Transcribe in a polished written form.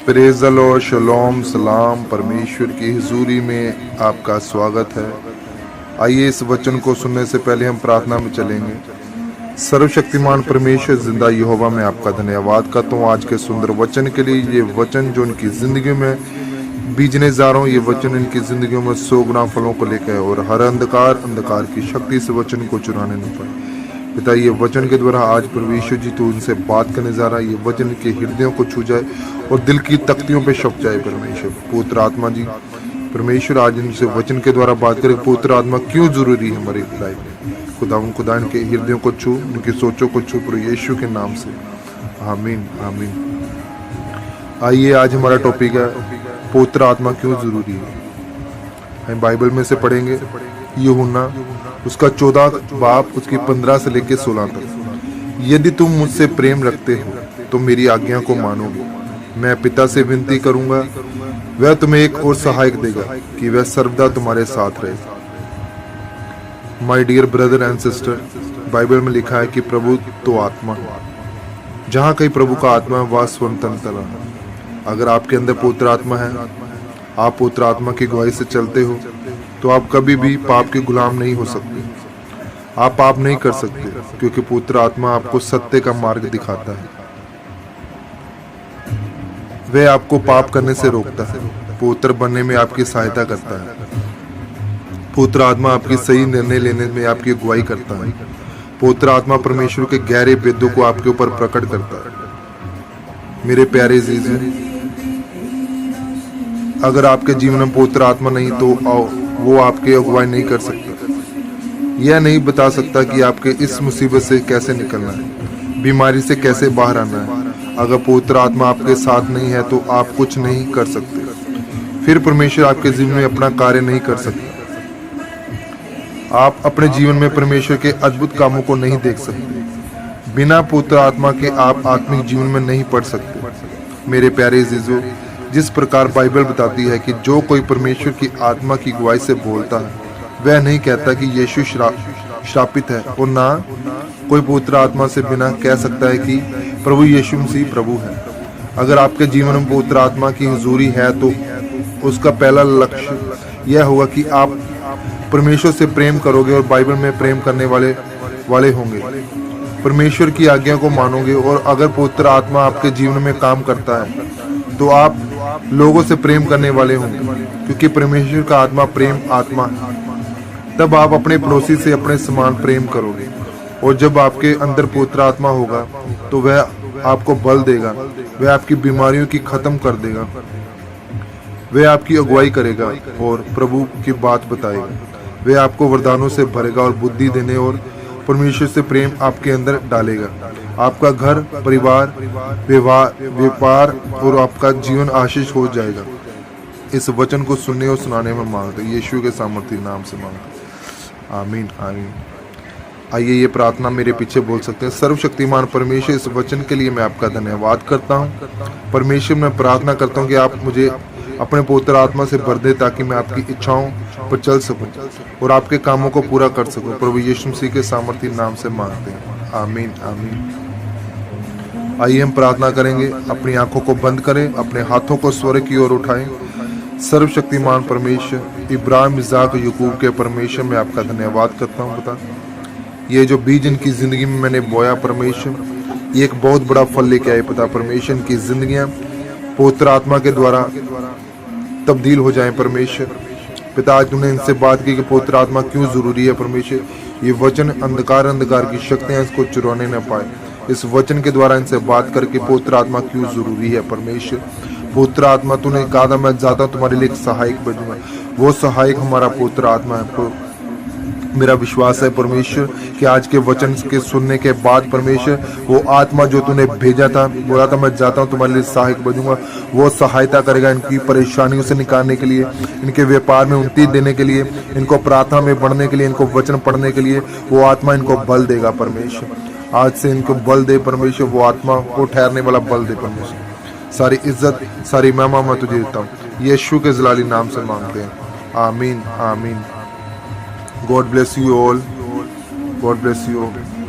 Praise the Lord, शलोम, सलाम। परमेश्वर की हुजूरी में आपका स्वागत है। आइए इस वचन को सुनने से पहले हम प्रार्थना में चलेंगे। सर्वशक्तिमान परमेश्वर जिंदा यहोवा, मैं आपका धन्यवाद करता हूँ आज के सुंदर वचन के लिए। ये वचन जो उनकी जिंदगी में बीजने जा रहा हूँ, ये वचन इनकी जिंदगियों में 100 गुना फलों को लेकर है और हर अंधकार की शक्ति से वचन को चुराने नहीं पाए। पिता, ये वचन के द्वारा आज परमेश्वर जी तो उनसे बात करने जा रहा है। ये वचन के हृदयों को छू जाए और दिल की तख्तियों पे छप जाए। परमेश्वर पुत्र आत्मा जी, परमेश्वर आज इनसे वचन के द्वारा बात करें। पुत्र आत्मा क्यों जरूरी है हमारी लाइफ में। खुदा इनके हृदयों को छू, उनकी सोचों को छू, प्रभु यीशु के नाम से, आमीन आमीन। आइए आज हमारा टॉपिक है पुत्र आत्मा क्यों जरूरी है। हम बाइबल में से पढ़ेंगे यूहन्ना उसका 14 बाब उसकी 15 से लेकर 16 तक। यदि तुम मुझसे प्रेम रखते हो तो मेरी आज्ञा को मानोगे। मैं पिता से विनती करूंगा, वह तुम्हें एक और सहायक देगा कि वह सर्वदा तुम्हारे साथ रहे। My dear brother and sister, Bible में लिखा है कि प्रभु तो आत्मा है। जहाँ कहीं प्रभु का आत्मा है वह स्वतंत्रता है। अगर आपके अंदर पुत्र आत्मा है, आप पुत्र आत्मा की गवाही से चलते हो, तो आप कभी भी पाप के गुलाम नहीं हो सकते। आप पाप नहीं कर सकते क्योंकि पुत्र आत्मा आपको सत्य का मार्ग दिखाता है। वह आपको पाप करने से रोकता है, पुत्र बनने में आपकी सहायता करता है। पुत्र आत्मा आपकी सही निर्णय लेने में आपकी अगुवाई करता है। पुत्र आत्मा परमेश्वर के गहरे भेदों को आपके ऊपर प्रकट करता है। मेरे प्यारे जीजू, अगर आपके जीवन में पुत्र आत्मा नहीं तो वो आपकी अगुवाई नहीं कर सकता। यह नहीं बता सकता कि आपके इस मुसीबत से कैसे निकलना है, बीमारी से कैसे बाहर आना है। अगर पवित्र आत्मा आपके साथ नहीं है तो आप कुछ नहीं कर सकते। फिर परमेश्वर आपके जीवन में अपना कार्य नहीं कर सकते। आप अपने जीवन में परमेश्वर के अद्भुत कामों को नहीं देख सकते। बिना पवित्र आत्मा के आप आत्मिक जीवन में नहीं पढ़ सकते। मेरे प्यारे जीजो, जिस प्रकार बाइबल बताती है कि जो कोई परमेश्वर की आत्मा की गवाही से बोलता है, वह नहीं कहता कि यीशु श्रापित है, और ना कोई पवित्र आत्मा से बिना कह सकता है कि प्रभु यीशु मसीह प्रभु है। अगर आपके जीवन में पवित्र आत्मा की हुजूरी है तो उसका पहला लक्ष्य यह होगा कि आप परमेश्वर से प्रेम करोगे और बाइबल में प्रेम करने वाले होंगे, परमेश्वर की आज्ञा को मानोगे। और अगर पवित्र आत्मा आपके जीवन में काम करता है तो आप लोगों से प्रेम करने वाले होंगे, क्योंकि परमेश्वर का आत्मा प्रेम आत्मा है। तब आप अपने पड़ोसी से अपने समान प्रेम करोगे। और जब आपके अंदर पवित्र आत्मा होगा तो वह आपको बल देगा, वह आपकी बीमारियों की खत्म कर देगा, वह आपकी अगुवाई करेगा और प्रभु की बात बताएगा। वह आपको वरदानों से भरेगा और बुद्धि देने और परमेश्वर से प्रेम आपके अंदर डालेगा। आपका घर, परिवार, व्यापार और आपका जीवन आशीष हो जाएगा। इस वचन को सुनने और सुनाने में मांगते यीशु के सामर्थ्य नाम से मांगते, आमीन आमीन। आइए ये प्रार्थना मेरे पीछे बोल सकते हैं। सर्वशक्तिमान परमेश्वर, इस वचन के लिए मैं आपका धन्यवाद करता हूँ। परमेश्वर, मैं प्रार्थना करता हूँ कि आप मुझे अपने पवित्र आत्मा से भर दे ताकि मैं आपकी इच्छाओं पर चल सकूं और आपके कामों को पूरा कर सकूं। प्रभु यीशु मसीह के सामर्थ्य नाम से मांगते हैं, आमीन आमीन। आइए हम प्रार्थना करेंगे। अपनी आंखों को बंद करें, अपने हाथों को स्वर्ग की ओर उठाएं। सर्वशक्तिमान परमेश्वर, इब्राहिम, इसाक, याकूब के परमेश्वर, मैं आपका धन्यवाद करता हूँ। बता, ये जो बीज इनकी जिंदगी में मैंने बोया परमेश्वर, ये एक बहुत बड़ा फल लेके आए। पता परमेश्वर, इनकी जिंदगियां पवित्र आत्मा के द्वारा तब्दील हो जाएं। परमेश्वर पिता, आज तूने इनसे बात की कि पवित्र आत्मा क्यों जरूरी है। परमेश्वर, ये वचन अंधकार की शक्तियां इसको चुराने न पाए। इस वचन के द्वारा इनसे बात करके पवित्र आत्मा क्यों जरूरी है। परमेश्वर, पवित्र आत्मा, तूने कहा था मैं जाता तुम्हारे लिए एक सहायक भेजूंगा। वो सहायक हमारा पवित्र आत्मा है। मेरा विश्वास है परमेश्वर कि आज के वचन के सुनने के बाद परमेश्वर, वो आत्मा जो तूने भेजा था, बोला था मैं जाता हूँ तुम्हारे लिए सहायक बजूंगा, वो सहायता करेगा इनकी परेशानियों से निकालने के लिए, इनके व्यापार में उन्नति देने के लिए, इनको प्रार्थना में बढ़ने के लिए, इनको वचन पढ़ने के लिए। वो आत्मा इनको बल देगा। परमेश्वर, आज से इनको बल दे परमेश्वर, वो आत्मा को ठहरने वाला बल दे परमेश्वर। सारी इज्जत, सारी महिमा मैं तुझे देता हूँ। यीशु के जलाली नाम से मांगते हैं, आमीन आमीन। God bless you all. God bless you all.